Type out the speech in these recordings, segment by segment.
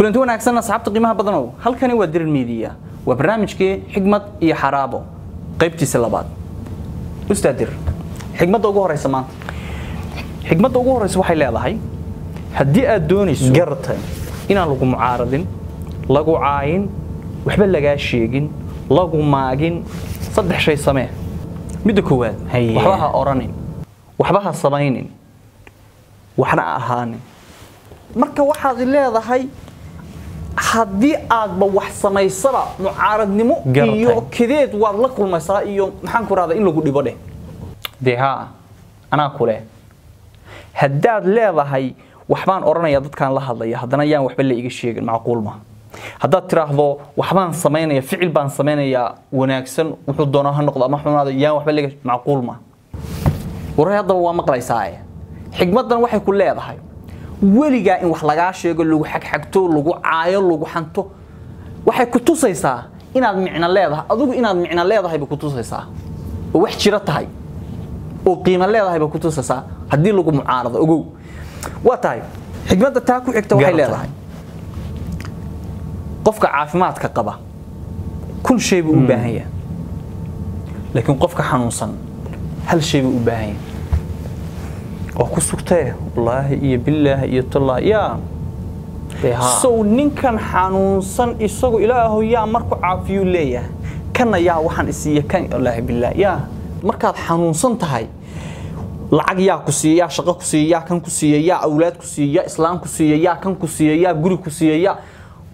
كلنتي wanaagsan asxaabta qiimaha badanow halkani waa Dirin Media waa barnaamijkii xigmad iyo xaraabo qaybtiisa labaad ustaad dir xigmada ugu horeysa maanta xigmada ugu horeysa waxay leedahay hadii aad doonayso gartay inaan lagu mucaaradin lagu caayin waxba laga sheegin lagu maagin saddex shay samee mid koowaad waxba ha oranin waxba ha samaynin waxna ahaanin marka waxaad leedahay haddii aad ba wax samaysaba mucaaradnimo iyo kideed waad la kulmaysaa iyo maxaan ku raada in lagu dhibo dheh deha ana kule haddaad leedahay waxbaan oranaya dadkan la hadlaya haddana yaan waxba la iga sheegin macquul ma haddaad tiraahdo waxbaan sameynaya ficil baan sameynaya wanaagsan wuxuu doonaa ha noqdo ama xunaado yaan waxba la iga macquul ma warayada waa maqlaysaa xigmadan waxay ku leedahay weliga in wax laga sheego lagu xagxagto lagu caayo lagu xanto waxay ku tusaysaa inaad micna leedahay adigu inaad micna leedahay ba ku tusaysaa oo wax jira tahay oo qiimo leedahay ba ku tusaysaa hadii lagu mucaarado ogow waa tahay xigmada taa ku xigta waxay leedahay qofka caafimaadka qaba kun shay buu u baahan yahay laakiin qofka xanuunsan hal shay buu u baahan yahay وكسرته والله يا بالله يا الله يا سو نكن حنوسن إسقو إلهه يا مركو عافيو ليه كنا يا وحن إسيه كان الله بالله يا مركات حنوسن تهاي لعج يا كسيه يا شقة كسيه يا كان كسيه يا أولاد كسيه يا إسلام كسيه يا كان كسيه يا جرو كسيه يا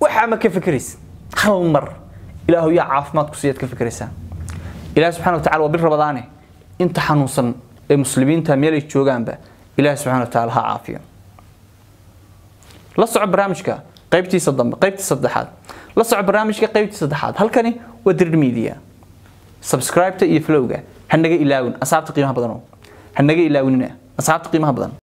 وحما كيف كريس هل مر إلهه يا عافمات كسيه كيف كريسان إله سبحانه وتعالى وبر رمضانه أنت حنوسن المسلمين تميلي جوجان به إله سبحانه وتعالى ها عافية لا صعب برامجك قيبتي صدم قيبتي صدحات لا صعب برامجك قيبتي صدحات هل كني ودير ميديا سبسكرايب تي فلوجا هنجي إلاون أصحاب قيمها بدنو هنجي إلاوننا أصحاب قيمها بدن